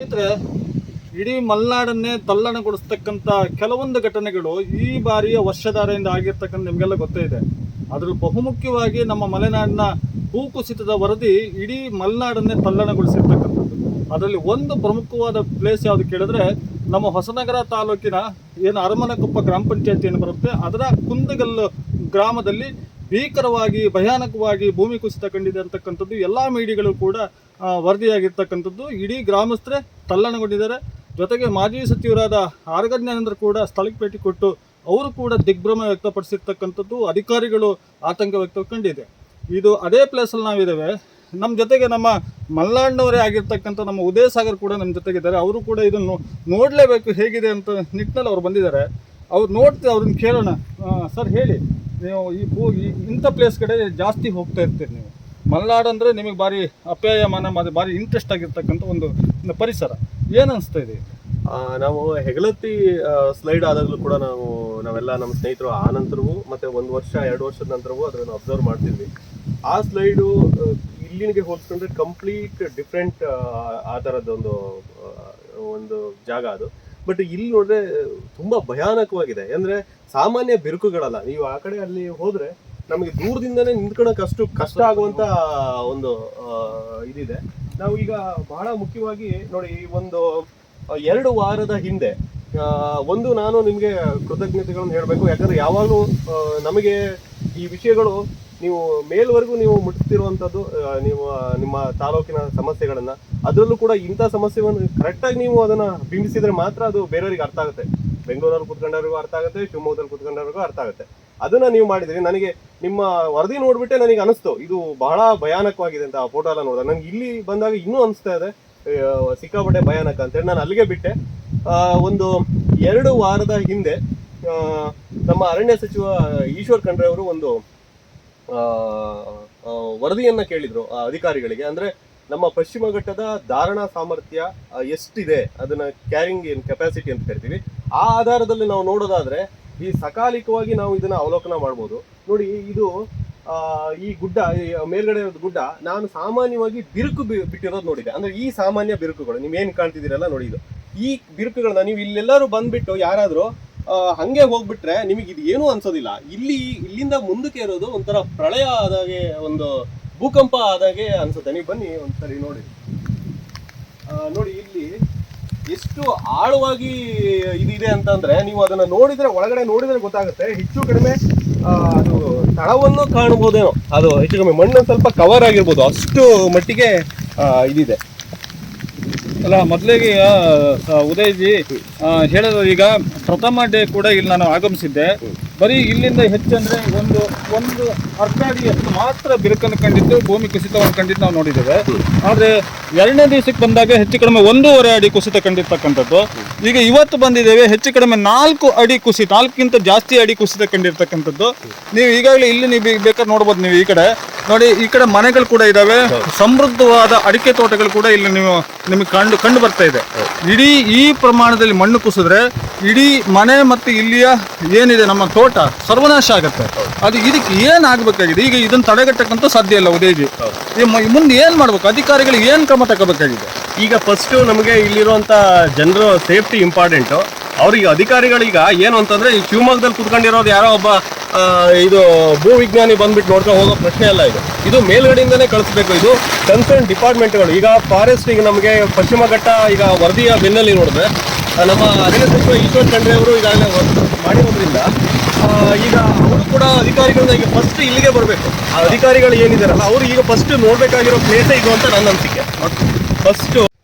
ಸ್ನೇಹಿತರೆ, ಇಡೀ ಮಲೆನಾಡನ್ನೇ ತಲ್ಲಣಗೊಳಿಸ್ತಕ್ಕಂಥ ಕೆಲವೊಂದು ಘಟನೆಗಳು ಈ ಬಾರಿಯ ವರ್ಷಧಾರೆಯಿಂದ ಆಗಿರ್ತಕ್ಕಂಥ ನಿಮಗೆಲ್ಲ ಗೊತ್ತೇ ಇದೆ. ಅದರಲ್ಲಿ ಬಹುಮುಖ್ಯವಾಗಿ ನಮ್ಮ ಮಲೆನಾಡಿನ ಭೂಕುಸಿತದ ವರದಿ ಇಡೀ ಮಲೆನಾಡನ್ನೇ ತಲ್ಲಣಗೊಳಿಸಿರ್ತಕ್ಕಂಥದ್ದು. ಅದರಲ್ಲಿ ಒಂದು ಪ್ರಮುಖವಾದ ಪ್ಲೇಸ್ ಯಾವುದು ಕೇಳಿದ್ರೆ, ನಮ್ಮ ಹೊಸನಗರ ತಾಲೂಕಿನ ಏನು ಅರಮನಕೊಪ್ಪ ಗ್ರಾಮ ಪಂಚಾಯತಿ ಏನು ಬರುತ್ತೆ, ಅದರ ಕುಂದಗಲ್ಲು ಗ್ರಾಮದಲ್ಲಿ ಭೀಕರವಾಗಿ ಭಯಾನಕವಾಗಿ ಭೂಮಿ ಕುಸಿತ ಕಂಡಿದೆ ಅಂತಕ್ಕಂಥದ್ದು ಎಲ್ಲ ಮೀಡಿಯಾಗಳು ಕೂಡ ವರದಿಯಾಗಿರ್ತಕ್ಕಂಥದ್ದು. ಇಡೀ ಗ್ರಾಮಸ್ಥರೇ ತಲ್ಲಣಗೊಂಡಿದ್ದಾರೆ. ಜೊತೆಗೆ ಮಾಜಿ ಸಚಿವರಾದ ಆರಗ ಜ್ಞಾನೇಂದ್ರ ಕೂಡ ಸ್ಥಳಕ್ಕೆ ಭೇಟಿ ಕೊಟ್ಟು ಅವರು ಕೂಡ ದಿಗ್ಭ್ರಮೆ ವ್ಯಕ್ತಪಡಿಸಿರ್ತಕ್ಕಂಥದ್ದು. ಅಧಿಕಾರಿಗಳು ಆತಂಕ ವ್ಯಕ್ತಗೊಂಡಿದೆ. ಇದು ಅದೇ ಪ್ಲೇಸಲ್ಲಿ ನಾವಿದ್ದೇವೆ. ನಮ್ಮ ಜೊತೆಗೆ ನಮ್ಮ ಮಲೆನಾಡಿನವರೇ ಆಗಿರ್ತಕ್ಕಂಥ ನಮ್ಮ ಉದಯ ಸಾಗರ್ ಕೂಡ ನಮ್ಮ ಜೊತೆಗಿದ್ದಾರೆ. ಅವರು ಕೂಡ ಇದನ್ನು ನೋಡಲೇಬೇಕು ಹೇಗಿದೆ ಅಂತ ನಿಟ್ಟಿನಲ್ಲಿ ಅವ್ರು ಬಂದಿದ್ದಾರೆ. ಅವ್ರು ನೋಡ್ತೀವಿ, ಅವ್ರನ್ನ ಕೇಳೋಣ. ಸರ್ ಹೇಳಿ, ನೀವು ಇಂಥ ಪ್ಲೇಸ್ ಕಡೆ ಜಾಸ್ತಿ ಹೋಗ್ತಾ ಇರ್ತೀರಿ. ನೀವು ಮಲೆನಾಡು ಅಂದರೆ ನಿಮಗೆ ಭಾರಿ ಅಪ್ಯಾಯಮಾನ, ಭಾರಿ ಇಂಟ್ರೆಸ್ಟ್ ಆಗಿರ್ತಕ್ಕಂಥ ಒಂದು ಪರಿಸರ. ಏನು ಅನಿಸ್ತಾ ಇದೆ? ನಾವು ಹೆಗಲತ್ತಿ ಸ್ಲೈಡ್ ಆದಾಗಲೂ ಕೂಡ ನಾವೆಲ್ಲ ನಮ್ಮ ಸ್ನೇಹಿತರು ಆ ನಂತರವೂ ಮತ್ತು 1 ವರ್ಷ 2 ವರ್ಷದ ನಂತರವೂ ಅದನ್ನು ಅಬ್ಸರ್ವ್ ಮಾಡ್ತಿದ್ವಿ. ಆ ಸ್ಲೈಡು ಇಲ್ಲಿಗೆ ಹೋಲಿಸ್ಕೊಂಡ್ರೆ ಕಂಪ್ಲೀಟ್ ಡಿಫ್ರೆಂಟ್ ಆ ಥರದ್ದೊಂದು ಒಂದು ಜಾಗ ಅದು. ಬಟ್ ಇಲ್ಲಿ ನೋಡಿದ್ರೆ ತುಂಬ ಭಯಾನಕವಾಗಿದೆ. ಅಂದರೆ ಸಾಮಾನ್ಯ ಬಿರುಕುಗಳಲ್ಲ. ನೀವು ಆ ಕಡೆ ಅಲ್ಲಿ ಹೋದರೆ ನಮಗೆ ದೂರದಿಂದನೇ ನಿಂತ್ಕೊಳ್ಳೋಕೆ ಅಷ್ಟು ಕಷ್ಟ ಆಗುವಂಥ ಒಂದು ಇದಿದೆ. ನಾವು ಈಗ ಬಹಳ ಮುಖ್ಯವಾಗಿ ನೋಡಿ, ಒಂದು 2 ವಾರದ ಹಿಂದೆ ನಾನು ನಿಮಗೆ ಕೃತಜ್ಞತೆಗಳನ್ನು ಹೇಳಬೇಕು. ಯಾಕಂದರೆ ಯಾವಾಗಲೂ ನಮಗೆ ಈ ವಿಷಯಗಳು ನೀವು ಮೇಲ್ವರೆಗೂ ನೀವು ಮುಟ್ಟಿಸ್ತಿರುವಂಥದ್ದು, ನೀವು ನಿಮ್ಮ ತಾಲೂಕಿನ ಸಮಸ್ಯೆಗಳನ್ನು, ಅದರಲ್ಲೂ ಕೂಡ ಇಂಥ ಸಮಸ್ಯೆಯನ್ನು ಕರೆಕ್ಟಾಗಿ ನೀವು ಅದನ್ನು ಬಿಂಬಿಸಿದರೆ ಮಾತ್ರ ಅದು ಬೇರೆಯವರಿಗೆ ಅರ್ಥ ಆಗುತ್ತೆ. ಬೆಂಗಳೂರಲ್ಲಿ ಕೂತ್ಕೊಂಡವ್ರಿಗೂ ಅರ್ಥ ಆಗುತ್ತೆ, ಶಿವಮೊಗ್ಗದಲ್ಲಿ ಕೂತ್ಕೊಂಡವ್ರಿಗೂ ಅರ್ಥ ಆಗುತ್ತೆ. ಅದನ್ನು ನೀವು ಮಾಡಿದ್ರಿ. ನನಗೆ ನಿಮ್ಮ ವರದಿ ನೋಡಿಬಿಟ್ಟೆ ನನಗೆ ಅನಿಸ್ತು ಇದು ಬಹಳ ಭಯಾನಕವಾಗಿದೆ ಅಂತ. ಆ ಫೋಟೋ ಎಲ್ಲ ನೋಡಿದೆ ನನಗೆ ಇಲ್ಲಿ ಬಂದಾಗ ಇನ್ನೂ ಅನಿಸ್ತಾ ಇದೆ ಸಿಕ್ಕಾಪಟ್ಟೆ ಭಯಾನಕ ಅಂತೇಳಿ ನಾನು ಅಲ್ಲಿಗೆ ಬಿಟ್ಟೆ. ಒಂದು 2 ವಾರದ ಹಿಂದೆ ನಮ್ಮ ಅರಣ್ಯ ಸಚಿವ ಈಶ್ವರ್ ಖಂಡ್ರೆ ಅವರು ಒಂದು ವರದಿಯನ್ನ ಕೇಳಿದ್ರು ಅಧಿಕಾರಿಗಳಿಗೆ. ಅಂದ್ರೆ ನಮ್ಮ ಪಶ್ಚಿಮ ಘಟ್ಟದ ಧಾರಣಾ ಸಾಮರ್ಥ್ಯ ಎಷ್ಟಿದೆ, ಅದನ್ನ ಕ್ಯಾರಿಂಗ್ ಕೆಪಾಸಿಟಿ ಅಂತ ಕರಿತೀವಿ. ಆ ಆಧಾರದಲ್ಲಿ ನಾವು ನೋಡೋದಾದ್ರೆ ಈ ಸಕಾಲಿಕವಾಗಿ ನಾವು ಇದನ್ನ ಅವಲೋಕನ ಮಾಡ್ಬೋದು. ನೋಡಿ, ಇದು ಈ ಗುಡ್ಡ, ಮೇಲ್ಗಡೆ ಗುಡ್ಡ ನಾನು ಸಾಮಾನ್ಯವಾಗಿ ಬಿರುಕು ಬಿಟ್ಟಿರೋದು ನೋಡಿದೆ. ಅಂದ್ರೆ ಈ ಸಾಮಾನ್ಯ ಬಿರುಕುಗಳು ನೀವೇನು ಕಾಣ್ತಿದ್ದೀರಲ್ಲ ನೋಡಿ, ಇದು ಈ ಬಿರುಕುಗಳನ್ನ ನೀವು ಇಲ್ಲೆಲ್ಲರೂ ಬಂದ್ಬಿಟ್ಟು ಯಾರಾದ್ರೂ ಹಂಗೆ ಹೋಗ್ಬಿಟ್ರೆ ನಿಮಗೆ ಇದು ಏನೂ ಅನ್ಸೋದಿಲ್ಲ. ಇಲ್ಲಿಂದ ಮುಂದಕ್ಕೆ ಇರೋದು ಒಂಥರ ಪ್ರಳಯ ಆದಾಗೆ, ಒಂದು ಭೂಕಂಪ ಆದಾಗೆ ಅನ್ಸುತ್ತೆ. ನೀವು ಬನ್ನಿ ಒಂದ್ಸರಿ ನೋಡಿ. ನೋಡಿ ಇಲ್ಲಿ ಎಷ್ಟು ಆಳವಾಗಿ ಇದಿದೆ ಅಂತಂದ್ರೆ ನೀವು ಅದನ್ನ ನೋಡಿದ್ರೆ, ಒಳಗಡೆ ನೋಡಿದ್ರೆ ಗೊತ್ತಾಗುತ್ತೆ. ಹೆಚ್ಚು ಕಡಿಮೆ ಅದು ತಳವನ್ನು ಕಾಣಬಹುದೇನೋ, ಅದು ಹೆಚ್ಚು ಕಡಿಮೆ ಮಣ್ಣು ಸ್ವಲ್ಪ ಕವರ್ ಆಗಿರ್ಬೋದು, ಅಷ್ಟು ಮಟ್ಟಿಗೆ ಇದಿದೆ ಅಲ್ಲ. ಮೊದಲಿಗೆ ಉದಯಜಿ ಹೇಳಿದ್ರು, ಈಗ ಪ್ರಥಮ ಡೇ ಕೂಡ ಇಲ್ಲಿ ನಾನು ಆಗಮಿಸಿದ್ದೆ. ಬರೀ ಇಲ್ಲಿಂದ ಹೆಚ್ಚಂದ್ರೆ ಒಂದು ಅರ್ಧ ಅಡಿಯಷ್ಟು ಮಾತ್ರ ಬಿರುಕನ್ನು ಕಂಡಿದ್ದು, ಭೂಮಿ ಕುಸಿತವನ್ನು ಕಂಡಿದ್ದು ನಾವು ನೋಡಿದ್ದೇವೆ. ಆದರೆ 2ನೇ ದಿವಸಕ್ಕೆ ಬಂದಾಗ ಹೆಚ್ಚು ಕಡಿಮೆ 1.5 ಅಡಿ ಕುಸಿತ ಕಂಡಿರ್ತಕ್ಕಂಥದ್ದು. ಈಗ ಇವತ್ತು ಬಂದಿದ್ದೇವೆ, ಹೆಚ್ಚು ಕಡಿಮೆ 4 ಅಡಿ ಕುಸಿತ, 4ಕ್ಕಿಂತ ಜಾಸ್ತಿ ಅಡಿ ಕುಸಿತ ಕಂಡಿರ್ತಕ್ಕಂಥದ್ದು. ನೀವು ಈಗಾಗಲೇ ಇಲ್ಲಿ ನೀವು ಬೇಕಾದ್ರೆ ನೋಡ್ಬೋದು. ನೀವು ಈ ಕಡೆ ನೋಡಿ, ಈ ಕಡೆ ಮನೆಗಳು ಕೂಡ ಇದಾವೆ, ಸಮೃದ್ಧವಾದ ಅಡಿಕೆ ತೋಟಗಳು ಕೂಡ ಇಲ್ಲಿ ನಿಮಗೆ ಕಂಡು ಬರ್ತಾ ಇದೆ. ಇಡೀ ಈ ಪ್ರಮಾಣದಲ್ಲಿ ಮಣ್ಣು ಕುಸಿದ್ರೆ ಇಡೀ ಮನೆ ಮತ್ತು ಇಲ್ಲಿಯ ಏನಿದೆ ನಮ್ಮ ತೋಟ ಸರ್ವನಾಶ ಆಗುತ್ತೆ. ಅದು ಇದಕ್ಕೆ ಏನಾಗಬೇಕಾಗಿದೆ? ಈಗ ಇದನ್ನು ತಡೆಗಟ್ಟಕ್ಕಂತ ಸಾಧ್ಯ ಇಲ್ಲ. ಉದಯಜಿ, ಮುಂದೆ ಏನ್ ಮಾಡ್ಬೇಕು? ಅಧಿಕಾರಿಗಳಿಗೆ ಏನ್ ಕ್ರಮ ತಗೋಬೇಕಾಗಿದೆ? ಈಗ ಫಸ್ಟ್ ನಮಗೆ ಇಲ್ಲಿರುವಂತ ಜನರ ಸೇಫ್ಟಿ ಇಂಪಾರ್ಟೆಂಟು. ಅವ್ರಿಗೆ ಅಧಿಕಾರಿಗಳೀಗ ಏನು ಅಂತಂದ್ರೆ, ಈ ಶಿವಮೊಗ್ಗದಲ್ಲಿ ಕುತ್ಕೊಂಡಿರೋದು ಯಾರೋ ಒಬ್ಬ ಇದು ಭೂ ವಿಜ್ಞಾನಿ ಬಂದ್ಬಿಟ್ಟು ನೋಡ್ಕೊಂಡು ಹೋಗೋ ಪ್ರಶ್ನೆ ಅಲ್ಲ. ಇದು ಮೇಲ್ಗಡೆಯಿಂದನೇ ಕಳಿಸ್ಬೇಕು. ಇದು ಕನ್ಸರ್ನ್ ಡಿಪಾರ್ಟ್ಮೆಂಟ್ಗಳು. ಈಗ ಫಾರೆಸ್ಟ್, ಈಗ ನಮಗೆ ಪಶ್ಚಿಮ ಘಟ್ಟ ಈಗ ವರದಿಯ ಬೆನ್ನಲ್ಲಿ ನೋಡಿದ್ರೆ ನಮ್ಮ ಅರಣ್ಯ ಸಚಿವ ಈಶ್ವರ್ ಖಂಡ್ರೆ ಅವರು ಈಗಾಗಲೇ ಮಾಡಿರೋದ್ರಿಂದ ಈಗ ಅವರು ಕೂಡ ಅಧಿಕಾರಿಗಳನ್ನ ಈಗ ಫಸ್ಟ್ ಇಲ್ಲಿಗೆ ಬರಬೇಕು. ಆ ಅಧಿಕಾರಿಗಳು ಏನಿದಾರಲ್ಲ ಅವರು ಈಗ ಫಸ್ಟ್ ನೋಡ್ಬೇಕಾಗಿರೋ ಪ್ಲೇಸೇ ಇದು ಅಂತ ನನ್ನ ಅನಿಸಿಕೆ. ಫಸ್ಟ್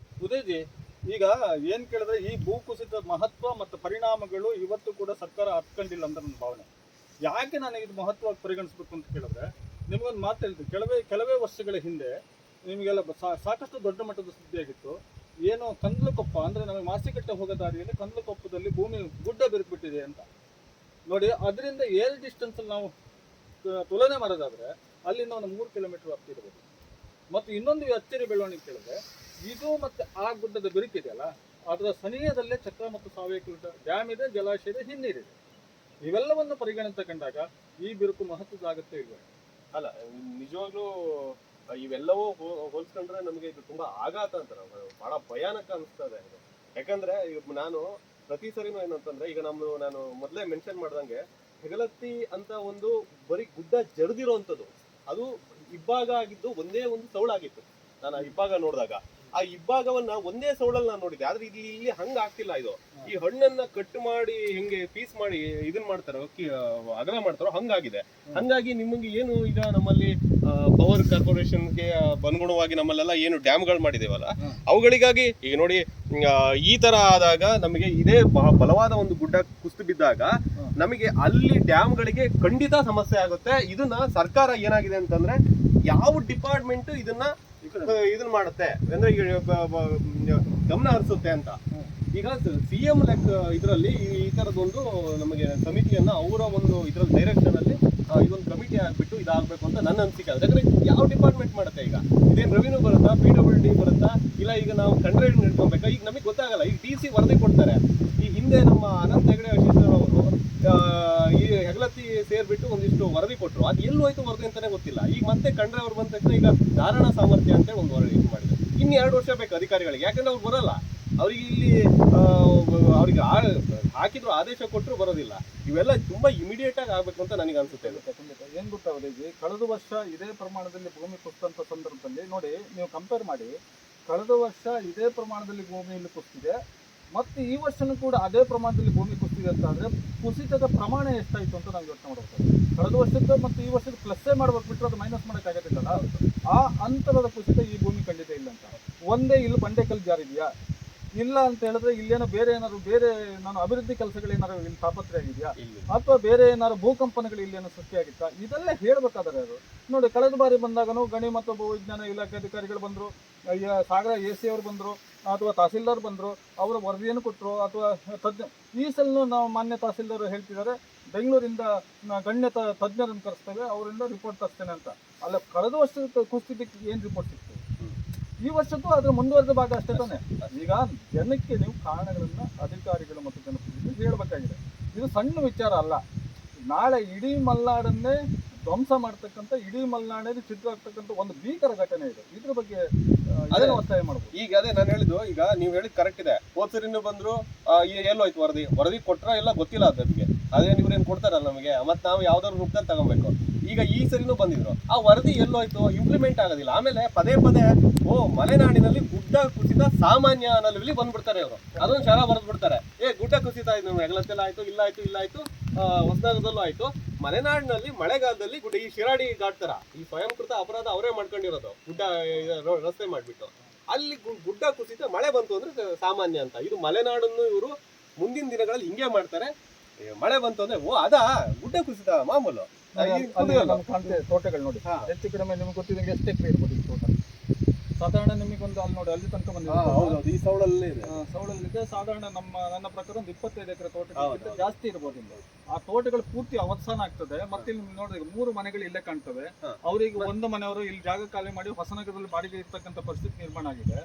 ಉದಯಜಿ, ಈಗ ಏನ್ ಕೇಳಿದ್ರೆ, ಈ ಭೂಕುಸಿತ ಮಹತ್ವ ಮತ್ತು ಪರಿಣಾಮಗಳು ಇವತ್ತು ಕೂಡ ಸರ್ಕಾರ ಅರ್ಥಕೊಂಡಿಲ್ಲ ಅಂತ ನನ್ನ ಭಾವನೆ. ಯಾಕೆ ನಾನು ಇದು ಮಹತ್ವವಾಗಿ ಪರಿಗಣಿಸ್ಬೇಕು ಅಂತ ಕೇಳಿದ್ರೆ, ನಿಮಗೊಂದು ಮಾತು ಹೇಳ್ತೀನಿ. ಕೆಲವೇ ವರ್ಷಗಳ ಹಿಂದೆ ನಿಮಗೆಲ್ಲ ಸಾಕಷ್ಟು ದೊಡ್ಡ ಮಟ್ಟದ ಸುದ್ದಿಯಾಗಿತ್ತು. ಏನು ಕಂದ್ಲಕೊಪ್ಪ ಅಂದ್ರೆ ನಮಗೆ ಮಾಸಿಕಟ್ಟೆ ಹೋಗೋ ದಾರಿಯಲ್ಲಿ ಕಂದ್ಲಕೊಪ್ಪದಲ್ಲಿ ಭೂಮಿ ಗುಡ್ಡ ಬಿರುಕ್ಬಿಟ್ಟಿದೆ ಅಂತ ನೋಡಿ. ಅದರಿಂದ ಏರ್ ಡಿಸ್ಟೆನ್ಸ್ ನಾವು ತುಲನೆ ಮಾಡೋದಾದ್ರೆ ಅಲ್ಲಿಂದ ಒಂದು 3 ಕಿಲೋಮೀಟರ್ ವ್ಯಾಪ್ತಿ ಇರಬಹುದು. ಮತ್ತು ಇನ್ನೊಂದು ಅಚ್ಚರಿ ಬೆಳವಣಿಗೆ ಕೇಳಿದ್ರೆ, ಇದು ಮತ್ತೆ ಆ ಗುಡ್ಡದ ಬಿರುಕಿದೆಯಲ್ಲ, ಅದರ ಸನಿಹದಲ್ಲೇ ಚಕ್ರ ಮತ್ತು ಸಾವಯವ ಡ್ಯಾಮ್ ಇದೆ, ಜಲಾಶಯದ ಹಿನ್ನೀರಿದೆ. ಇವೆಲ್ಲವನ್ನು ಪರಿಗಣಿತ ಕಂಡಾಗ ಈ ಬಿರುಕು ಮಹತ್ವದಾಗತ್ತೆ ಇಲ್ವೇ? ಅಲ್ಲ, ನಿಜವಾಗ್ಲೂ ಇವೆಲ್ಲವೂ ಹೋಲಿಸ್ಕೊಂಡ್ರೆ ನಮಗೆ ಇದು ತುಂಬಾ ಆಘಾತ ಅಂತ ಬಹಳ ಭಯಾನಕ ಅನಿಸ್ತದೆ ಇದು. ಯಾಕಂದ್ರೆ ಈಗ ನಾನು ಪ್ರತಿ ಸರಿನೂ ಏನಂತಂದ್ರೆ ಈಗ ನಾನು ಮೊದಲೇ ಮೆನ್ಷನ್ ಮಾಡ್ದಂಗೆ ಹೆಗಲತ್ತಿ ಅಂತ ಒಂದು ಬರೀ ಗುಡ್ಡ ಜರಿದಿರೋಂಥದ್ದು, ಅದು ಇಬ್ಬಾಗ ಆಗಿದ್ದು ಒಂದೇ ಒಂದು ಸೌಳಾಗಿತ್ತು. ನಾನು ಆ ಇಬ್ಬಾಗ ನೋಡಿದಾಗ ಆ ಇಬ್ಬಾಗವನ್ನ ಒಂದೇ ಸೌಳಲ್ಲಿ ನಾನು ನೋಡಿದ್ದೆ. ಆದ್ರೆ ಇಲ್ಲಿ ಹಂಗ ಆಗ್ತಿಲ್ಲ. ಇದು ಈ ಹಣ್ಣನ್ನ ಕಟ್ ಮಾಡಿ ಹಿಂಗೆ ಪೀಸ್ ಮಾಡಿ ಇದನ್ ಮಾಡ್ತಾರೋ ಅಗಲ ಮಾಡ್ತಾರೋ ಹಂಗಾಗಿದೆ. ಹಂಗಾಗಿ ನಿಮಗೆ ಏನು ಈಗ ನಮ್ಮಲ್ಲಿ ಪವರ್ ಕಾರ್ಪೊರೇಷನ್ಗೆ ಅನುಗುಣವಾಗಿ ನಮ್ಮಲ್ಲೆಲ್ಲ ಏನು ಡ್ಯಾಮ್ಗಳು ಮಾಡಿದೇವಲ್ಲ ಅವುಗಳಿಗಾಗಿ ಈಗ ನೋಡಿ ಈ ತರ ಆದಾಗ ನಮಗೆ ಇದೇ ಬಲವಾದ ಒಂದು ಗುಡ್ಡ ಕುಸಿದು ಬಿದ್ದಾಗ ನಮಗೆ ಅಲ್ಲಿ ಡ್ಯಾಮ್ಗಳಿಗೆ ಖಂಡಿತ ಸಮಸ್ಯೆ ಆಗುತ್ತೆ. ಇದನ್ನ ಸರ್ಕಾರ ಏನಾಗಿದೆ ಅಂತಂದ್ರೆ ಯಾವ ಡಿಪಾರ್ಟ್ಮೆಂಟ್ ಇದನ್ನ ಮಾಡುತ್ತೆ ಅಂದ್ರೆ ಗಮನ ಹರಿಸುತ್ತೆ ಅಂತ. ಈಗ CM ಲೆಕ್ಕ ಇದರಲ್ಲಿ ಈ ತರದೊಂದು ನಮಗೆ ಸಮಿತಿಯನ್ನ ಅವರ ಒಂದು ಇದರ ಡೈರೆಕ್ಷನ್ ಅಲ್ಲಿ ಇದೊಂದು ಕಮಿಟಿ ಆಗ್ಬಿಟ್ಟು ಇದಾಗಬೇಕು ಅಂತ ನನ್ನ ಅನಿಸಿಕೆ. ಯಾಕಂದ್ರೆ ಯಾವ ಡಿಪಾರ್ಟ್ಮೆಂಟ್ ಮಾಡುತ್ತೆ? ಈಗ ಇದೇನು ರೆವಿನ್ಯೂ ಬರುತ್ತಾ, PWD ಬರುತ್ತಾ, ಇಲ್ಲ ಈಗ ನಾವು ಕಂಡ್ರೇಡ್ ಇಟ್ಕೊಬೇಕಾ? ಈಗ ನಮಗೆ ಗೊತ್ತಾಗಲ್ಲ. ಈಗ DC ವರದಿ ಕೊಡ್ತಾರೆ. ಈ ಹಿಂದೆ ನಮ್ಮ ಅನಂತ ಹೆಗಡೆ ಅಶೀಶ್ವರ ಅವರು ಈ ಹೆಗಲತ್ತಿ ಸೇರ್ಬಿಟ್ಟು ಒಂದಿಷ್ಟು ವರದಿ ಕೊಟ್ಟರು. ಅದು ಎಲ್ಲೂ ಹೋಯ್ತು ವರದಿ ಅಂತಾನೆ ಗೊತ್ತಿಲ್ಲ. ಈಗ ಮತ್ತೆ ಕಂಡ್ರೆ ಅವ್ರು ಬಂದ ತಕ್ಷಣ ಈಗ ಧಾರಣ ಸಾಮರ್ಥ್ಯ ಅಂತ ಒಂದು ವರದಿ ಮಾಡಿದ್ರು. ಇನ್ನು 2 ವರ್ಷ ಬೇಕು ಅಧಿಕಾರಿಗಳಿಗೆ, ಯಾಕಂದ್ರೆ ಅವ್ರು ಬರಲ್ಲ. ಅವ್ರಿಗೆ ಇಲ್ಲಿ ಅವ್ರಿಗೆ ಹಾಕಿದ್ರು, ಆದೇಶ ಕೊಟ್ಟರು ಬರೋದಿಲ್ಲ. ಇವೆಲ್ಲ ತುಂಬಾ ಇಮಿಡಿಯೇಟ್ ಆಗಿ ಆಗ್ಬೇಕು ಅಂತ ನನಗೆ ಅನ್ಸುತ್ತೆ. ಏನ್ ಗೊತ್ತಾಗೋದು, ಕಳೆದ ವರ್ಷ ಇದೇ ಪ್ರಮಾಣದಲ್ಲಿ ಭೂಮಿ ಕುಸಿದಂತ ಸಂದರ್ಭದಲ್ಲಿ ನೋಡಿ, ನೀವು ಕಂಪೇರ್ ಮಾಡಿ, ಕಳೆದ ವರ್ಷ ಇದೇ ಪ್ರಮಾಣದಲ್ಲಿ ಭೂಮಿ ಇಲ್ಲಿ ಕುಸಿದಿದೆ ಮತ್ತು ಈ ವರ್ಷನೂ ಕೂಡ ಅದೇ ಪ್ರಮಾಣದಲ್ಲಿ ಭೂಮಿ ಕುಸಿದಿದೆ ಅಂತ ಅಂದ್ರೆ ಕುಸಿತದ ಪ್ರಮಾಣ ಎಷ್ಟಾಯ್ತು ಅಂತ ನಾವು ಯೋಚನೆ ಮಾಡಬೇಕು. ಕಳೆದ ವರ್ಷದ ಮತ್ತು ಈ ವರ್ಷದ ಪ್ಲಸ್ಸೇ ಮಾಡ್ಬೇಕು, ಬಿಟ್ಟರೆ ಅದು ಮೈನಸ್ ಮಾಡೋಕ್ಕಾಗೋದಿಲ್ಲ. ಆ ಅಂತರದ ಕುಸಿತ ಈ ಭೂಮಿ ಖಂಡಿತ ಇಲ್ಲ ಅಂತ. ಒಂದೇ ಇಲ್ಲಿ ಬಂಡೆಕಲ್ಲು ಜಾರಿದೆಯಾ ಇಲ್ಲ ಅಂತ ಹೇಳಿದ್ರೆ ಇಲ್ಲೇನೋ ಬೇರೆ ನಾನು ಅಭಿವೃದ್ಧಿ ಕೆಲಸಗಳೇನಾದ್ರು ಇಲ್ಲಿ ತಾಪತ್ರೆ ಆಗಿದೆಯಾ ಅಥವಾ ಬೇರೆ ಏನಾದ್ರು ಭೂಕಂಪನಗಳು ಇಲ್ಲೇನೋ ಸೃಷ್ಟಿಯಾಗಿತ್ತಾ ಇದೆಲ್ಲ ಹೇಳ್ಬೇಕಾದ್ರೆ ಅದು ನೋಡಿ. ಕಳೆದ ಬಾರಿ ಬಂದಾಗನು ಗಣಿ ಮತ್ತು ಭೂವಿಜ್ಞಾನ ಇಲಾಖೆ ಅಧಿಕಾರಿಗಳು ಬಂದರು, ಸಾಗರ AC ಅವರು ಬಂದರು, ಅಥವಾ ತಹಸೀಲ್ದಾರ್ ಬಂದರು, ಅವರ ವರದಿಯನ್ನು ಕೊಟ್ಟರು, ಅಥವಾ ಈ ಸಲನೂ ನಾವು ಮಾನ್ಯ ತಹಸೀಲ್ದಾರ್ ಹೇಳ್ತಿದ್ದಾರೆ ಬೆಂಗಳೂರಿಂದ ಗಣ್ಯ ತಜ್ಞರನ್ನು ಕರೆಸ್ತೇವೆ, ಅವರಿಂದ ರಿಪೋರ್ಟ್ ತರ್ತೇನೆ ಅಂತ. ಅಲ್ಲ, ಕಳೆದ ವರ್ಷದ ಕುಸಿತಕ್ಕೆ ಏನು ರಿಪೋರ್ಟ್ ಸಿಕ್ತು? ಈ ವರ್ಷಕ್ಕೂ ಅದರ ಮುಂದುವರೆದ ಭಾಗ ಅಷ್ಟೇ ತಾನೆ. ಈಗ ಜನಕ್ಕೆ ನೀವು ಕಾರಣಗಳನ್ನ ಅಧಿಕಾರಿಗಳು ಮತ್ತು ಜನಪ್ರತಿನಿಧಿಗಳು ಹೇಳಬೇಕಾಗಿದೆ. ಇದು ಸಣ್ಣ ವಿಚಾರ ಅಲ್ಲ. ನಾಳೆ ಇಡೀ ಮಲೆನಾಡನ್ನೇ ಧ್ವಂಸ ಮಾಡ್ತಕ್ಕಂಥ, ಇಡೀ ಮಲೆನಾಡಲ್ಲಿ ಚಿತ್ರ ಆಗ್ತಕ್ಕಂಥ ಒಂದು ಭೀಕರ ಘಟನೆ ಇದೆ. ಇದ್ರ ಬಗ್ಗೆ ಅದನ್ನ ಒತ್ತಾಯ ಮಾಡಬಹುದು. ಈಗ ಅದೇ ನಾನು ಹೇಳಿದ್ದು, ಈಗ ನೀವು ಹೇಳಿದ್ ಕರೆಕ್ಟ್ ಇದೆ. ಹೋದ್ಸರಿನೂ ಬಂದ್ರು ಎಲ್ಲೋಯ್ತು ವರದಿ ಕೊಟ್ರ ಎಲ್ಲ ಗೊತ್ತಿಲ್ಲ ಅದಕ್ಕೆ. ಅದೇ ಇವ್ರೇನು ಕೊಡ್ತಾರಲ್ಲ ನಮಗೆ, ಮತ್ತೆ ನಾವು ಯಾವ್ದಾದ್ರು ರೂಪದಲ್ಲಿ ತಗೊಬೇಕು. ಈಗ ಈ ಸರಿನೂ ಬಂದಿದ್ರು, ಆ ವರದಿ ಎಲ್ಲೋಯ್ತು? ಇಂಪ್ಲಿಮೆಂಟ್ ಆಗೋದಿಲ್ಲ. ಆಮೇಲೆ ಪದೇ ಮಲೆನಾಡಿನಲ್ಲಿ ಗುಡ್ಡ ಕುಸಿತ ಸಾಮಾನ್ಯ ಅನ್ನೋಲ್ಲಿ ಬಂದ್ಬಿಡ್ತಾರೆ ಅವರು. ಅದೊಂದು ಶರ ಬರೆದ್ಬಿಡ್ತಾರೆ, ಗುಡ್ಡ ಕುಸಿತ ಆಯ್ತು, ಹೆಗಲತ್ತೆಲ್ಲ ಆಯ್ತು, ಇಲ್ಲಾಯ್ತು, ಹೊಸನಗರದಲ್ಲೂ ಆಯ್ತು. ಮಲೆನಾಡಿನಲ್ಲಿ ಮಳೆಗಾಲದಲ್ಲಿ ಗುಡ್ಡ, ಈ ಶಿರಾಡಿ ಘಾಟ್ ತರ ಈ ಸ್ವಯಂಕೃತ ಅಪರಾಧ ಅವರೇ ಮಾಡ್ಕೊಂಡಿರೋದು, ಗುಡ್ಡ ರಸ್ತೆ ಮಾಡ್ಬಿಟ್ಟು ಅಲ್ಲಿ ಗುಡ್ಡ ಕುಸಿತ ಮಳೆ ಬಂತು ಅಂದ್ರೆ ಸಾಮಾನ್ಯ ಅಂತ. ಇದು ಮಲೆನಾಡನ್ನು ಇವರು ಮುಂದಿನ ದಿನಗಳಲ್ಲಿ ಹಿಂಗೆ ಮಾಡ್ತಾರೆ. ಮಳೆ ಬಂತು ಅಂದ್ರೆ ಅದಾ ಗುಡ್ಡ ಕುಸಿತ ಮಾಮೂಲು. ತೋಟಗಳು ನೋಡಿ, ಹೆಚ್ಚು ಕಡಿಮೆ ನಿಮ್ಗೆ ಗೊತ್ತಿದ್ದಂಗೆ ಎಷ್ಟು ಎಕರೆ ಇರ್ಬೋದು ಈ ತೋಟ? ಸಾಧಾರಣ ನಿಮಗೊಂದು ಅಲ್ಲಿ ನೋಡಿ, ಅಲ್ಲಿ ತನಕ ಬಂದಿದೆ. ಈ ಸೌಳಲ್ಲಿ ಸಾಧಾರಣ ನನ್ನ ಪ್ರಕಾರ ಒಂದು 25 ಎಕರೆ ತೋಟ ಜಾಸ್ತಿ ಇರ್ಬೋದು. ಆ ತೋಟಗಳು ಪೂರ್ತಿ ಅವಸಾನ ಆಗ್ತದೆ. ಮತ್ತೆ ಇಲ್ಲಿ ನೋಡಿದ್ರೆ 3 ಮನೆಗಳು ಇಲ್ಲೇ ಕಾಣ್ತವೆ. ಅವರಿಗೆ ಒಂದು ಮನೆಯವರು ಇಲ್ಲಿ ಜಾಗ ಖಾಲಿ ಮಾಡಿ ಹೊಸನಗರದಲ್ಲಿ ಬಾಡಿಗೆ ಇರ್ತಕ್ಕಂಥ ಪರಿಸ್ಥಿತಿ ನಿರ್ಮಾಣ ಆಗಿದೆ.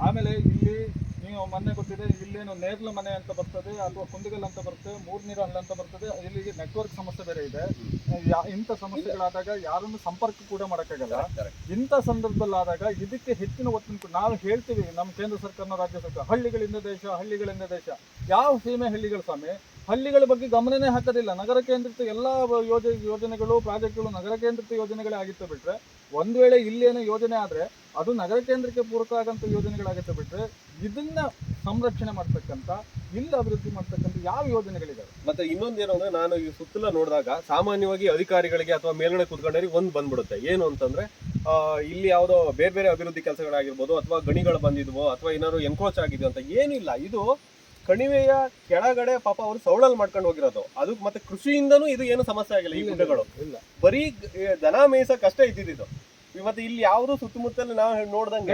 ಆಮೇಲೆ ಇಲ್ಲಿ ನೀವು ಮೊನ್ನೆ ಗೊತ್ತಿದೆ, ಇಲ್ಲೇನು ನೇರ್ಲ ಮನೆ ಅಂತ ಬರ್ತದೆ, ಅಥವಾ ಕುಂದಗಲ್ ಅಂತ ಬರ್ತದೆ, ಮೂರ್ನೀರ ಹಳ್ಳ ಅಂತ ಬರ್ತದೆ. ಇಲ್ಲಿಗೆ ನೆಟ್ವರ್ಕ್ ಸಮಸ್ಯೆ ಬೇರೆ ಇದೆ. ಇಂಥ ಸಮಸ್ಯೆಗಳಾದಾಗ ಯಾರನ್ನು ಸಂಪರ್ಕ ಕೂಡ ಮಾಡೋಕ್ಕಾಗಲ್ಲ. ಇಂಥ ಸಂದರ್ಭದಲ್ಲಾದಾಗ ಇದಕ್ಕೆ ಹೆಚ್ಚಿನ ಒತ್ತು ನಾವು ಹೇಳ್ತೀವಿ. ನಮ್ಮ ಕೇಂದ್ರ ಸರ್ಕಾರ, ರಾಜ್ಯ ಸರ್ಕಾರ, ಹಳ್ಳಿಗಳಿಂದ ದೇಶ. ಯಾವ ಸೀಮೆ ಹಳ್ಳಿಗಳು ಸ್ವಾಮಿ? ಹಳ್ಳಿಗಳ ಬಗ್ಗೆ ಗಮನನೇ ಹಾಕೋದಿಲ್ಲ. ನಗರ ಕೇಂದ್ರಿತ ಎಲ್ಲ ಯೋಜನೆಗಳು, ಪ್ರಾಜೆಕ್ಟ್ಗಳು ನಗರ ಕೇಂದ್ರಿತ ಯೋಜನೆಗಳೇ ಆಗಿತ್ತು ಬಿಟ್ರೆ, ಒಂದು ವೇಳೆ ಇಲ್ಲೇನೋ ಯೋಜನೆ ಆದ್ರೆ ಅದು ನಗರ ಕೇಂದ್ರಕ್ಕೆ ಪೂರಕ ಆಗಂತ ಯೋಜನೆಗಳಾಗುತ್ತೆ ಬಿಟ್ರೆ, ಇದನ್ನ ಸಂರಕ್ಷಣೆ ಮಾಡ್ತಕ್ಕಂಥ, ಇಲ್ಲಿ ಅಭಿವೃದ್ಧಿ ಮಾಡ್ತಕ್ಕಂಥ ಯಾವ ಯೋಜನೆಗಳಿದಾವೆ? ಮತ್ತೆ ಇನ್ನೊಂದೇನು ಅಂದ್ರೆ, ನಾನು ಈ ಸುತ್ತಲ ನೋಡಿದಾಗ ಸಾಮಾನ್ಯವಾಗಿ ಅಧಿಕಾರಿಗಳಿಗೆ ಅಥವಾ ಮೇಲ್ಗಡೆ ಕೂತ್ಕೊಂಡವರಿಗೆ ಒಂದು ಬಂದ್ಬಿಡುತ್ತೆ. ಏನು ಅಂತಂದ್ರೆ, ಇಲ್ಲಿ ಯಾವುದೋ ಬೇರೆ ಅಭಿವೃದ್ಧಿ ಕೆಲಸಗಳಾಗಿರ್ಬೋದು, ಅಥವಾ ಗಣಿಗಳು ಬಂದಿದ್ವೋ, ಅಥವಾ ಏನಾದ್ರು ಎನ್ಕ್ರೋಚ್ ಆಗಿದ್ವು ಅಂತ ಏನಿಲ್ಲ. ಇದು ಕಣಿವೆಯ ಕೆಳಗಡೆ ಪಾಪ ಅವರು ಸೌಳಲ್ಲಿ ಮಾಡ್ಕೊಂಡು ಹೋಗಿರೋದು. ಅದು ಮತ್ತೆ ಕೃಷಿಯಿಂದನೂ ಇದು ಏನು ಸಮಸ್ಯೆ ಆಗಿಲ್ಲ. ಈ ಗುಡ್ಡಗಳು ಬರೀ ದನ ಮೇಯ್ಸಕ್ ಅಷ್ಟೇ ಇದ್ದಿದ್ದು. ಇವತ್ತು ಇಲ್ಲಿ ಯಾವುದು ಸುತ್ತಮುತ್ತಲು ನಾವು ನೋಡ್ದಂಗೆ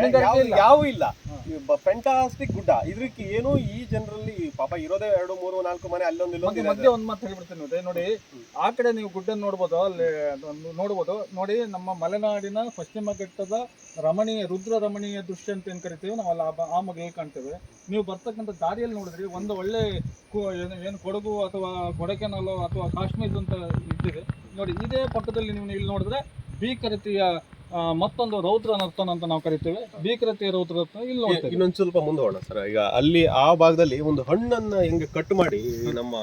ಯಾವ ಇಲ್ಲ. ಫ್ಯಾಂಟಾಸ್ಟಿಕ್ ಗುಡ್ಡ. ಇದಕ್ಕೆ ಏನು ಈ ಜನರಲ್ಲಿ ಪಾಪ ಇರೋದೇ 2, 3, 4 ಮನೆ ಅಲ್ಲೊಂದು ಮಧ್ಯೆ ಒಂದು ಮಾತು ಹೇಳ್ಬಿಡ್ತೀನಿ ನೋಡಿ. ಆ ಕಡೆ ನೀವು ಗುಡ್ಡ ನೋಡ್ಬೋದು, ಅಲ್ಲಿ ನೋಡ್ಬೋದು ನೋಡಿ. ನಮ್ಮ ಮಲೆನಾಡಿನ ಪಶ್ಚಿಮ ಘಟ್ಟದ ರುದ್ರ ರಮಣೀಯ ದೃಶ್ಯ ಅಂತ ಏನ್ ಕರಿತೀವಿ ನಾವು, ಅಲ್ಲಿ ಆ ಮಗಲ್ಲಿ ಕಾಣ್ತೇವೆ. ನೀವು ಬರ್ತಕ್ಕಂಥ ದಾರಿಯಲ್ಲಿ ನೋಡಿದ್ರಿ ಒಂದು ಒಳ್ಳೆ ಏನು ಕೊಡಗು ಅಥವಾ ಕೊಡಕೆನಲ್ ಅಥವಾ ಕಾಶ್ಮೀರ ಅಂತ ಇದ್ದಿದೆ ನೋಡಿ. ಇದೇ ಪಕ್ಕದಲ್ಲಿ ನೀವು ಇಲ್ಲಿ ನೋಡಿದ್ರೆ ಭೀಕರತೆಯ ಮತ್ತೊಂದು ರೌದ್ರ ನರ್ತನ ಅಂತ ನಾವು ಕರಿತೇವೆ, ಭೀಕರತೆಯ ರೌದ್ರ ನರ್ತನ ಇಲ್ಲಿ ನೋಡ್ತೇವೆ. ಇನ್ನೊಂದು ಸ್ವಲ್ಪ ಮುಂದೆ ಹೋಗೋಣ ಸರ್. ಈಗ ಅಲ್ಲಿ ಆ ಭಾಗದಲ್ಲಿ ಒಂದು ಹಣ್ಣನ್ನ ಹೆಂಗೆ ಕಟ್ ಮಾಡಿ ನಮ್ಮ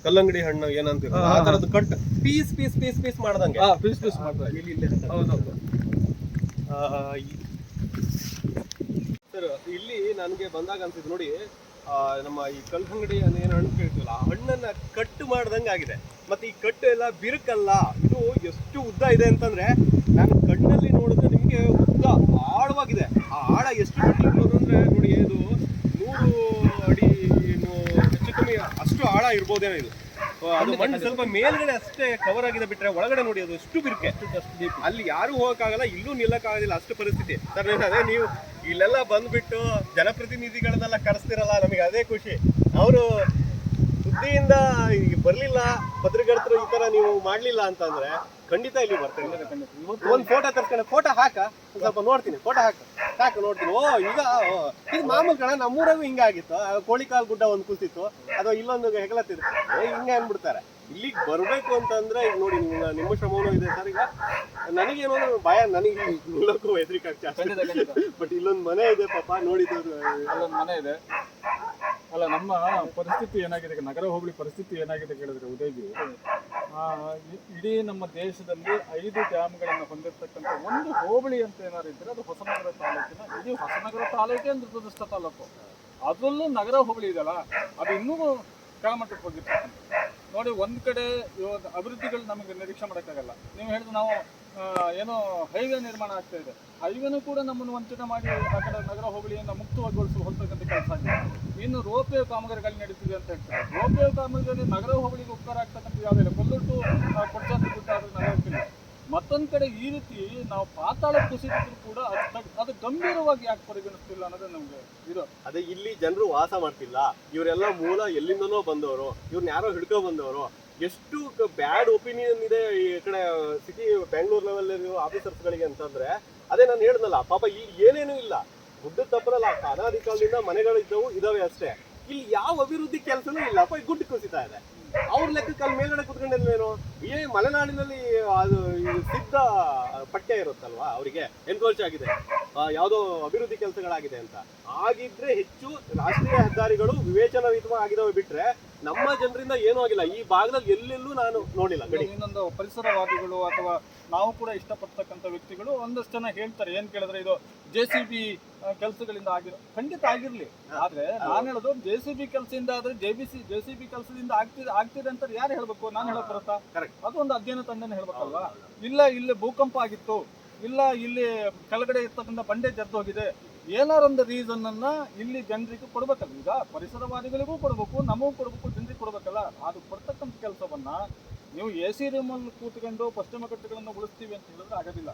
ಕಲ್ಲಂಗಡಿ ಹಣ್ಣು ಏನಂತ ಆ ತರದ್ದು cut piece piece piece piece ಮಾಡ್ದಂಗೆ ಪೀಸ್ ಪೀಸ್ ಮಾಡ್ತಾರೆ. ಹೌದೌದು ಸರ್. ಇಲ್ಲಿ ನನಗೆ ಬಂದಾಗ ಅನ್ಸಿದ್ದು ನೋಡಿ, ನಮ್ಮ ಈ ಕಲ್ಲಂಗಡಿ ಏನು ಹಣ್ಣು ಕೇಳ್ತೀವಲ್ಲ ಆ ಹಣ್ಣನ್ನ ಕಟ್ ಮಾಡ್ದಂಗೆ ಆಗಿದೆ. ಮತ್ತೆ ಈ ಕಟ್ಟು ಎಲ್ಲ ಬಿರುಕಲ್ಲ, ಇದು ಎಷ್ಟು ಉದ್ದ ಇದೆ ಅಂತಂದ್ರೆ ನಾನು ಕಣ್ಣಲ್ಲಿ ನೋಡಿದ್ರೆ ನಿಮಗೆ ಉದ್ದ ಆಳವಾಗಿದೆ. ಆ ಆಳ ಎಷ್ಟು ಇರ್ಬೋದು ಅಂದ್ರೆ ನೋಡಿ, ಇದು 100 ಅಡಿ ಏನು ಹೆಚ್ಚು ಕಮ್ಮಿ ಅಷ್ಟು ಆಳ ಇರ್ಬೋದೇನೋ ಇದು. ಅದು ಮಣ್ಣು ಸ್ವಲ್ಪ ಮೇಲ್ಗಡೆ ಅಷ್ಟೇ ಕವರ್ ಆಗಿದೆ, ಬಿಟ್ರೆ ಒಳಗಡೆ ನೋಡಿ ಅದು ಎಷ್ಟು ಬಿರುಕೆ. ಅಲ್ಲಿ ಯಾರು ಹೋಗಕ್ಕಾಗಲ್ಲ, ಇಲ್ಲೂ ನಿಲ್ಲಕ್ಕಾಗೋದಿಲ್ಲ, ಅಷ್ಟು ಪರಿಸ್ಥಿತಿ ಸರ್. ಅದೇ ನೀವು ಇಲ್ಲೆಲ್ಲ ಬಂದ್ಬಿಟ್ಟು ಜನಪ್ರತಿನಿಧಿಗಳನ್ನೆಲ್ಲ ಕರೆಸ್ತಿರಲ್ಲ, ನಮಗೆ ಅದೇ ಖುಷಿ. ಅವರು ಸುದ್ದಿಯಿಂದ ಬರ್ಲಿಲ್ಲ, ಪತ್ರಕರ್ತರು ಈ ತರ ನೀವು ಮಾಡ್ಲಿಲ್ಲ ಅಂತಂದ್ರೆ ಖಂಡಿತ ಇಲ್ಲಿ ಬರ್ತಾರೆ. ಒಂದು ಫೋಟೋ ತರ್ಸ್ಕೊಂಡು ಫೋಟೋ ಹಾಕ ಸ್ವಲ್ಪ ನೋಡ್ತೀನಿ, ಫೋಟೋ ಹಾಕ ನೋಡ್ತೀನಿ. ಈಗ ಇದು ಮಾಮೂಲು ಕಣ, ನಮ್ಮೂರಾಗೂ ಹಿಂಗಾಗಿತ್ತು. ಕೋಳಿಕಾಲ್ ಗುಡ್ಡ ಒಂದು ಕೂತಿತ್ತು, ಅಥವಾ ಇಲ್ಲೊಂದು ಹೆಗಲತ್ತಿತ್ತು, ಹಿಂಗೆ ಅಂದ್ಬಿಡ್ತಾರೆ. ಇಲ್ಲಿಗೆ ಬರಬೇಕು ಅಂತಂದ್ರೆ ಈಗ ನೋಡಿ, ನಿಮ್ಮ ಶ್ರಮವೂ ಇದೆ ಸರ್. ಈಗ ನನಗೇನೋ ಭಯ, ನನಗೆ ನಿಲ್ಲಕ್ಕೂ ಹೆದರಿಕೆ ಆಗ್ತದೆ. ಬಟ್ ಇಲ್ಲೊಂದು ಮನೆ ಇದೆ ಪಾಪ, ನೋಡಿದ್ದು ಅಲ್ಲೊಂದು ಮನೆ ಇದೆ. ಅಲ್ಲ, ನಮ್ಮ ಪರಿಸ್ಥಿತಿ ಏನಾಗಿದೆ, ನಗರ ಹೋಬಳಿ ಪರಿಸ್ಥಿತಿ ಏನಾಗಿದೆ ಕೇಳಿದ್ರೆ ಉದಯಗಿ, ಇಡೀ ನಮ್ಮ ದೇಶದಲ್ಲಿ 5 ಡ್ಯಾಮ್ಗಳನ್ನು ಹೊಂದಿರತಕ್ಕಂಥ ಒಂದು ಹೋಬಳಿ ಅಂತ ಏನಾದ್ರು ಇದ್ರೆ ಅದು ಹೊಸನಗರ ತಾಲೂಕಿನ, ಇಡೀ ಹೊಸನಗರ ತಾಲೂಕೇ ದುರದೃಷ್ಟ ತಾಲೂಕು. ಅದರಲ್ಲೂ ನಗರ ಹೋಬಳಿ ಇದೆಯಲ್ಲ, ಅದು ಇನ್ನೂ ಕೆಳಮಟ್ಟಕ್ಕೆ ಹೋಗಿರ್ತಕ್ಕಂಥ. ನೋಡಿ, ಒಂದು ಕಡೆ ಇವಾಗ ಅಭಿವೃದ್ಧಿಗಳು ನಮಗೆ ನಿರೀಕ್ಷೆ ಮಾಡೋಕ್ಕಾಗಲ್ಲ. ನೀವು ಹೇಳಿದ್ರೆ ನಾವು ಏನೋ ಹೈವೇ ನಿರ್ಮಾಣ ಆಗ್ತಾ ಇದೆ, ಹೈವೇನೂ ಕೂಡ ನಮ್ಮನ್ನು ವಂಚನೆ ಮಾಡಿ ಆ ಕಡೆ ನಗರ ಹೋಬಳಿಯನ್ನು ಮುಕ್ತವಾಗಿಗೊಳಿಸಲು ಹೊರತಕ್ಕಂಥ ಕೆಲಸ ಆಗಿದೆ. ಇನ್ನು ರೋಪ್ವೇ ಕಾಮಗಾರಿಗಳು ನಡೀತಿದೆ ಅಂತ ಹೇಳ್ತಾರೆ. ರೋಪ್ವೇ ಕಾಮಗಾರಿ ನಗರ ಹೋಬಳಿಗೆ ಉಪಕಾರ ಆಗ್ತಕ್ಕಂಥ ಯಾವುದಿಲ್ಲ, ಕೊಲ್ಲೂರು ಕೊಡ್ಚಾತ್ರ ಗುಡ್ಡ ಅದು ನಗರಕ್ಕಿಲ್ಲ. ಮತ್ತೊಂದು ಕಡೆ ಈ ರೀತಿ ನಾವು ಪಾತಾಳ ಕುಸಿದ್ರು ಕೂಡ ಅದು ಗಂಭೀರವಾಗಿ ಯಾಕೆ ಪರಿಗಣಿಸ್ತಿಲ್ಲ ಅನ್ನೋದು ನಮ್ಗೆ ಇದು. ಅದೇ ಇಲ್ಲಿ ಜನರು ವಾಸ ಮಾಡ್ತಿಲ್ಲ, ಇವರೆಲ್ಲ ಮೂಲ ಎಲ್ಲಿಂದನೋ ಬಂದವರು, ಇವ್ರನ್ನ ಯಾರೋ ಹಿಡ್ಕೊ ಬಂದವರು. ಎಷ್ಟು ಬ್ಯಾಡ್ ಒಪಿನಿಯನ್ ಇದೆ ಈ ಕಡೆ ಸಿಟಿ ಬೆಂಗಳೂರು ಲೆವೆಲ್ ಆಫೀಸರ್ಸ್ಗಳಿಗೆ ಅಂತಂದ್ರೆ, ಅದೇ ನಾನು ಹೇಳಿದ್ನಲ್ಲ, ಪಾಪ ಇಲ್ಲಿ ಏನೇನು ಇಲ್ಲ, ಗುಡ್ಡದ ತಪ್ಪರಲ್ಲ, ಅನಾದಿ ಕಾಲದಿಂದ ಮನೆಗಳು ಇದಾವೆ ಅಷ್ಟೇ. ಇಲ್ಲಿ ಯಾವ ಅಭಿವೃದ್ಧಿ ಕೆಲಸನೂ ಇಲ್ಲ, ಗುಡ್ಡ ಕುಸಿತಾ ಇದೆ. ಅವ್ರ ಲೆಕ್ಕಕ್ಕೆ ಅಲ್ಲಿ ಮೇಲ್ಗಡೆ ಕುತ್ಕೊಂಡಿಲ್ವೇನೋ, ಈ ಮಲೆನಾಡಿನಲ್ಲಿ ಅದು ಸಿದ್ಧ ಪಠ್ಯ ಇರುತ್ತಲ್ವಾ, ಅವರಿಗೆ ಎನ್ಕ್ರೋಚ್ ಆಗಿದೆ, ಯಾವುದೋ ಅಭಿವೃದ್ಧಿ ಕೆಲಸಗಳಾಗಿದೆ ಅಂತ. ಆಗಿದ್ರೆ ಹೆಚ್ಚು ರಾಷ್ಟ್ರೀಯ ಹೆದ್ದಾರಿಗಳು ವಿವೇಚನಾಯುತವಾಗಿ ಆಗಿದಾವೆ, ಬಿಟ್ರೆ ನಮ್ಮ ಜನರಿಂದ ಏನೂ ಆಗಿಲ್ಲ ಈ ಭಾಗದಲ್ಲಿ ಎಲ್ಲೆಲ್ಲೂ ನಾನು ನೋಡಿಲ್ಲ. ಇನ್ನೊಂದು ಪರಿಸರವಾದಿಗಳು ಅಥವಾ ನಾವು ಕೂಡ ಇಷ್ಟಪಡ್ತಕ್ಕಂಥ ವ್ಯಕ್ತಿಗಳು ಒಂದಷ್ಟು ಜನ ಹೇಳ್ತಾರೆ, ಏನ್ ಕೇಳಿದ್ರೆ ಇದು JCB ಕೆಲಸಗಳಿಂದ ಆಗಿರೋ, ಖಂಡಿತ ಆಗಿರ್ಲಿ. ಆದ್ರೆ ನಾನು ಹೇಳೋದು JCB ಕೆಲಸದಿಂದ ಆದ್ರೆ JCB ಕೆಲಸದಿಂದ ಆಗ್ತಿದೆ ಅಂತ ಯಾರು ಹೇಳ್ಬೇಕು? ನಾನು ಹೇಳಕ್ ಬರುತ್ತಾ? ಅದು ಒಂದು ಅಧ್ಯಯನ ತಂಡನೇ ಹೇಳ್ಬೇಕಲ್ವಾ? ಇಲ್ಲ ಇಲ್ಲಿ ಭೂಕಂಪ ಆಗಿತ್ತು, ಇಲ್ಲ ಇಲ್ಲಿ ಕೆಳಗಡೆ ಇರ್ತಕ್ಕಂಥ ಬಂಡೆ ಜರ್ದು ಹೋಗಿದೆ, ಏನಾರೊಂದು ರೀಸನ್ ಅನ್ನ ಇಲ್ಲಿ ಜನರಿಗೆ ಕೊಡ್ಬೇಕಲ್ಲ. ಈಗ ಪರಿಸರವಾದಿಗಳಿಗೂ ಕೊಡ್ಬೇಕು, ನಮಗೂ ಕೊಡ್ಬೇಕು, ಜನರಿಗೆ ಕೊಡ್ಬೇಕಲ್ಲ. ಅದು ಕೊಡ್ತಕ್ಕಂಥ ಕೆಲಸವನ್ನ ನೀವು AC ರೂಮಲ್ಲಿ ಕೂತ್ಕೊಂಡು ಪಶ್ಚಿಮ ಘಟ್ಟಗಳನ್ನು ಉಳಿಸ್ತೀವಿ ಅಂತ ಹೇಳಿದ್ರೆ ಆಗೋದಿಲ್ಲ.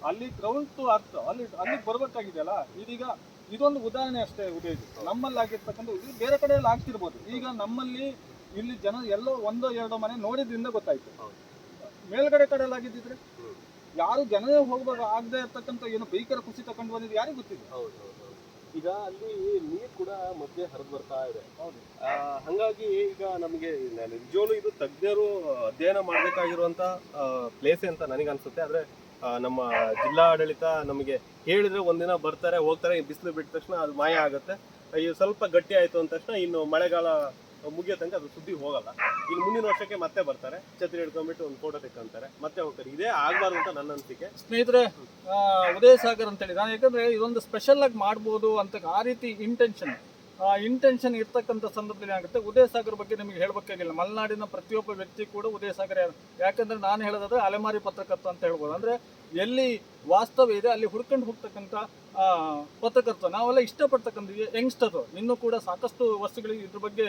ಅಲ್ಲಿ ಗ್ರೌಂಡ್ ಟು ಅರ್ತ್ ಅಲ್ಲಿ ಬರ್ಬೇಕಾಗಿದೆಯಲ್ಲ. ಇದೀಗ ಇದೊಂದು ಉದಾಹರಣೆ ಅಷ್ಟೇ ಉದಯಜಿ, ನಮ್ಮಲ್ಲಿ ಆಗಿರ್ತಕ್ಕಂಥ ಇದು ಬೇರೆ ಕಡೆಯಲ್ಲಿ ಆಗ್ತಿರ್ಬೋದು. ಈಗ ನಮ್ಮಲ್ಲಿ ಇಲ್ಲಿ ಜನ ಎಲ್ಲೋ 1-2 ಮನೆ ನೋಡಿದ್ರಿಂದ ಗೊತ್ತಾಯ್ತು. ಮೇಲ್ಗಡೆ ಕಡೆಯಲ್ಲಿ ಆಗಿದ್ದಿದ್ರೆ ಯಾರು ಜನರೇ ಹೋಗ್ಬೇಕು ಆಗದೆ ಇರ್ತಕ್ಕಂಥ ಏನು ಭೀಕರ ಕುಸಿತ ಕಂಡು ಬಂದಿದ್ದು ಯಾರಿಗೂ ಗೊತ್ತಿದೆ. ಈಗ ಅಲ್ಲಿ ನೀರು ಕೂಡ ಮಧ್ಯೆ ಹರಿದು ಬರ್ತಾ ಇದೆ. ಹಂಗಾಗಿ ಈಗ ನಮಗೆ ನಿಜವಾಗ್ಲೂ ಇದು ತಜ್ಞರು ಅಧ್ಯಯನ ಮಾಡಬೇಕಾಗಿರುವಂತ ಪ್ಲೇಸೇ ಅಂತ ನನಗನ್ಸುತ್ತೆ. ಆದ್ರೆ ನಮ್ಮ ಜಿಲ್ಲಾಡಳಿತ ನಮಗೆ ಹೇಳಿದ್ರೆ ಒಂದಿನ ಬರ್ತಾರೆ ಹೋಗ್ತಾರೆ, ಬಿಸಿಲು ಬಿಟ್ಟ ತಕ್ಷಣ ಅದು ಮಾಯ ಆಗುತ್ತೆ. ಸ್ವಲ್ಪ ಗಟ್ಟಿ ಆಯ್ತು ಅಂದ ತಕ್ಷಣ ಇನ್ನು ಮಳೆಗಾಲ ಮುಗಿಯೋ ತನಕ ಅದು ಸುದ್ದಿ ಹೋಗಲ್ಲ. ಇಲ್ಲಿ ಮುಂದಿನ ವರ್ಷಕ್ಕೆ ಮತ್ತೆ ಬರ್ತಾರೆ, ಛತ್ರಿ ಹಿಡ್ಕೊಂಡ್ಬಿಟ್ಟು ಒಂದು ಫೋಟೋ ತೆಕ್ಕಂತಾರೆ, ಮತ್ತೆ ಹೋಗ್ತಾರೆ. ಇದೇ ಆಗ್ಬಾರ್ದು ಅಂತ ನನ್ನ ಅನಿಸಿಕೆ. ಸ್ನೇಹಿತರೆ, ಉದಯ ಸಾಗರ್ ಅಂತೇಳಿ ನಾನು ಯಾಕಂದ್ರೆ ಇದೊಂದು ಸ್ಪೆಷಲ್ ಆಗಿ ಮಾಡ್ಬೋದು ಅಂತ ಆ ರೀತಿ ಇಂಟೆನ್ಷನ್ ಇರ್ತಕ್ಕಂಥ ಸಂದರ್ಭದಲ್ಲಿ ಆಗುತ್ತೆ. ಉದಯ ಸಾಗರ್ ಬಗ್ಗೆ ನಿಮಗೆ ಹೇಳ್ಬೇಕಾಗಿಲ್ಲ. ಮಲೆನಾಡಿನ ಪ್ರತಿಯೊಬ್ಬ ವ್ಯಕ್ತಿ ಕೂಡ ಉದಯ ಸಾಗರ್ ಯಾಕಂದ್ರೆ ನಾನು ಹೇಳೋದಾದ್ರೆ ಅಲೆಮಾರಿ ಪತ್ರಕರ್ತ ಅಂತ ಹೇಳ್ಬೋದು. ಅಂದ್ರೆ ಎಲ್ಲಿ ವಾಸ್ತವ ಇದೆ ಅಲ್ಲಿ ಹುಡ್ಕೊಂಡು ಹೋಗ್ತಕ್ಕಂಥ ಪತ್ರಕರ್ತ. ನಾವೆಲ್ಲ ಇಷ್ಟಪಡ್ತಕ್ಕಂಥ ಯಂಗ್ಸ್ಟರ್ ಇನ್ನೂ ಕೂಡ ಸಾಕಷ್ಟು ವರ್ಷಗಳಿಗೆ ಇದ್ರ ಬಗ್ಗೆ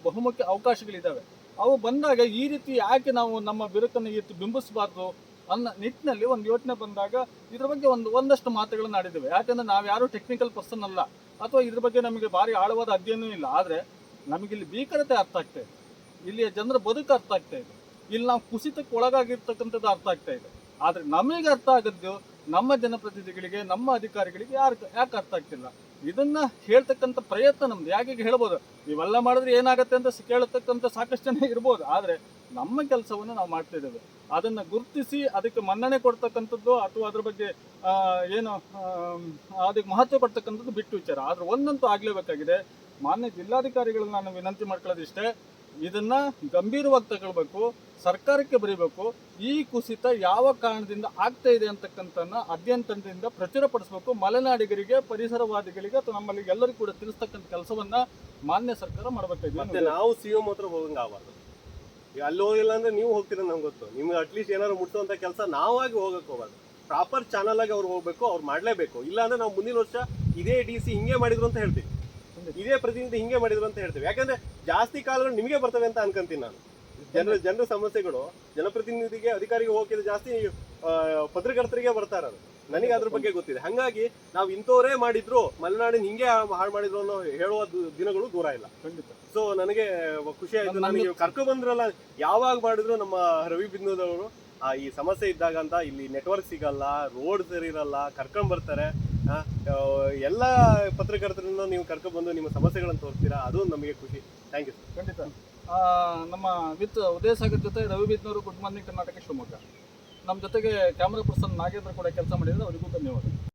ಬಹುಮುಖ್ಯ ಅವಕಾಶಗಳಿದ್ದಾವೆ. ಅವು ಬಂದಾಗ ಈ ರೀತಿ ಯಾಕೆ ನಾವು ನಮ್ಮ ಬಿರುಕನ್ನು ಬಿಂಬಿಸಬಾರ್ದು ಅನ್ನೋ ನಿಟ್ಟಿನಲ್ಲಿ ಒಂದು ಯೋಚನೆ ಬಂದಾಗ ಇದ್ರ ಬಗ್ಗೆ ಒಂದಷ್ಟು ಮಾತುಗಳನ್ನು ಆಡಿದ್ದೇವೆ. ಯಾಕಂದ್ರೆ ನಾವು ಯಾರು ಟೆಕ್ನಿಕಲ್ ಪರ್ಸನ್ ಅಲ್ಲ, ಅಥವಾ ಇದ್ರ ಬಗ್ಗೆ ನಮಗೆ ಭಾರಿ ಆಳವಾದ ಅಧ್ಯಯನವೂ ಇಲ್ಲ. ಆದರೆ ನಮಗಿಲ್ಲಿ ಭೀಕರತೆ ಅರ್ಥ ಆಗ್ತಾ ಇದೆ, ಇಲ್ಲಿಯ ಜನರ ಬದುಕು ಅರ್ಥ ಆಗ್ತಾ ಇದೆ, ಇಲ್ಲಿ ನಾವು ಕುಸಿತಕ್ಕೆ ಒಳಗಾಗಿರ್ತಕ್ಕಂಥದ್ದು ಅರ್ಥ ಆಗ್ತಾ ಇದೆ. ಆದರೆ ನಮಗೆ ಅರ್ಥ ಆಗದ್ದು ನಮ್ಮ ಜನಪ್ರತಿನಿಧಿಗಳಿಗೆ, ನಮ್ಮ ಅಧಿಕಾರಿಗಳಿಗೆ ಯಾಕೆ ಅರ್ಥ ಆಗ್ತಿಲ್ಲ? ಇದನ್ನ ಹೇಳ್ತಕ್ಕಂಥ ಪ್ರಯತ್ನ ನಮ್ದು. ಯಾಕೆ ಹೇಳ್ಬೋದು ಇವೆಲ್ಲ ಮಾಡಿದ್ರೆ ಏನಾಗುತ್ತೆ ಅಂತ ಕೇಳತಕ್ಕಂಥ ಸಾಕಷ್ಟು ಜನ ಇರ್ಬೋದು, ಆದರೆ ನಮ್ಮ ಕೆಲಸವನ್ನು ನಾವು ಮಾಡ್ತಾ ಇದ್ದೇವೆ. ಅದನ್ನ ಗುರುತಿಸಿ ಅದಕ್ಕೆ ಮನ್ನಣೆ ಕೊಡ್ತಕ್ಕಂಥದ್ದು ಅಥವಾ ಅದ್ರ ಬಗ್ಗೆ ಏನು ಅದಕ್ಕೆ ಮಹತ್ವ ಕೊಡ್ತಕ್ಕಂಥದ್ದು ಬಿಟ್ಟು ವಿಚಾರ. ಆದ್ರೆ ಒಂದಂತೂ ಆಗ್ಲೇಬೇಕಾಗಿದೆ, ಮಾನ್ಯ ಜಿಲ್ಲಾಧಿಕಾರಿಗಳನ್ನ ನಾನು ವಿನಂತಿ ಮಾಡ್ಕೊಳ್ಳೋದಿಷ್ಟೇ, ಇದನ್ನ ಗಂಭೀರವಾಗಿ ತಗೊಳ್ಬೇಕು, ಸರ್ಕಾರಕ್ಕೆ ಬರೀಬೇಕು. ಈ ಕುಸಿತ ಯಾವ ಕಾರಣದಿಂದ ಆಗ್ತಾ ಇದೆ ಅಂತಕ್ಕಂಥನ್ನ ಅಧ್ಯಯನದಿಂದ ಪ್ರಚುರಪಡಿಸಬೇಕು. ಮಲೆನಾಡಿಗರಿಗೆ, ಪರಿಸರವಾದಿಗಳಿಗೆ ಅಥವಾ ನಮ್ಮಲ್ಲಿ ಎಲ್ಲರಿಗೂ ಕೂಡ ತಿಳಿಸ್ತಕ್ಕಂಥ ಕೆಲಸವನ್ನ ಮಾನ್ಯ ಸರ್ಕಾರ ಮಾಡಬೇಕಾಗಿದೆ. ಮತ್ತೆ ನಾವು ಸಿಎಂ ಹತ್ರ ಹೋಗಂಗ ಆಗಬಾರ್ದು. ಅಲ್ಲಿ ಹೋಗಿಲ್ಲ ಅಂದ್ರೆ ನೀವು ಹೋಗ್ತೀರ ನಮ್ಗೆ ಗೊತ್ತು. ನಿಮ್ಗೆ ಅಟ್ಲೀಸ್ಟ್ ಏನಾದ್ರು ಮುಟ್ಸುವಂತ ಕೆಲಸ ನಾವಾಗಿ ಹೋಗಕ್ ಹೋಗ್ಬಾರ್ದು. ಪ್ರಾಪರ್ ಚಾನಲ್ ಆಗಿ ಅವ್ರು ಹೋಗ್ಬೇಕು, ಅವ್ರು ಮಾಡ್ಲೇಬೇಕು. ಇಲ್ಲ ಅಂದ್ರೆ ನಾವು ಮುಂದಿನ ವರ್ಷ ಇದೇ DC ಹಿಂಗೆ ಮಾಡಿದ್ರು ಅಂತ ಹೇಳ್ತೀವಿ, ಇದೇ ಪ್ರತಿನಿಧಿ ಹಿಂಗೆ ಮಾಡಿದ್ರು ಅಂತ ಹೇಳ್ತೀವಿ. ಯಾಕಂದ್ರೆ ಜಾಸ್ತಿ ಕಾಲಗಳು ನಿಮಗೆ ಬರ್ತವೆ ಅಂತ ಅನ್ಕೊಂತೀನಿ ನಾನು. ಜನರ ಸಮಸ್ಯೆಗಳು ಜನಪ್ರತಿನಿಧಿಗೆ, ಅಧಿಕಾರಿಗೆ ಹೋಗಿದ್ರೆ ಜಾಸ್ತಿ ಪತ್ರಕರ್ತರಿಗೆ ಬರ್ತಾರೆ. ಅದು ನನಗೆ ಅದ್ರ ಬಗ್ಗೆ ಗೊತ್ತಿದೆ. ಹಂಗಾಗಿ ನಾವು ಇಂಥವರೇ ಮಾಡಿದ್ರು ಮಲೆನಾಡಿನ ಹಿಂಗೆ ಹಾಳು ಮಾಡಿದ್ರು ಅನ್ನೋ ಹೇಳುವ ದಿನಗಳು ದೂರ ಇಲ್ಲ. ಖಂಡಿತ. ಸೊ ನನಗೆ ಖುಷಿ ಆಯ್ತು. ನನಗೆ ಕರ್ಕೊ ಬಂದ್ರಲ್ಲ, ಯಾವಾಗ ಮಾಡಿದ್ರು ನಮ್ಮ ರವಿ ಬಿನ್ನೂರವರು ಈ ಸಮಸ್ಯೆ ಇದ್ದಾಗ ಅಂತ ಇಲ್ಲಿ ನೆಟ್ವರ್ಕ್ ಸಿಗಲ್ಲ, ರೋಡ್ ಸರಿ ಇರಲ್ಲ, ಕರ್ಕೊಂಡ್ ಬರ್ತಾರೆ. ಎಲ್ಲ ಪತ್ರಕರ್ತರನ್ನ ನೀವು ಕರ್ಕೊಂಡ್ಬಂದು ನಿಮ್ಮ ಸಮಸ್ಯೆಗಳನ್ನು ತೋರಿಸ್ತೀರಾ, ಅದು ನಮಗೆ ಖುಷಿ. Thank you sir. ಖಂಡಿತ. ನಮ್ಮ ವಿತ್ ಉದಯ ಸಾಗರ್ ಜೊತೆ ರವಿ ಬಿದ್ನೂರು, ಗುಡ್ ಮಾರ್ನಿಂಗ್ ಕರ್ನಾಟಕ, ಶಿವಮೊಗ್ಗ. ನಮ್ಮ ಜೊತೆಗೆ ಕ್ಯಾಮ್ರಾ ಪರ್ಸನ್ ನಾಗೇಂದ್ರ ಕೂಡ ಕೆಲಸ ಮಾಡಿದ್ರೆ ಅವರಿಗೂ ಧನ್ಯವಾದ.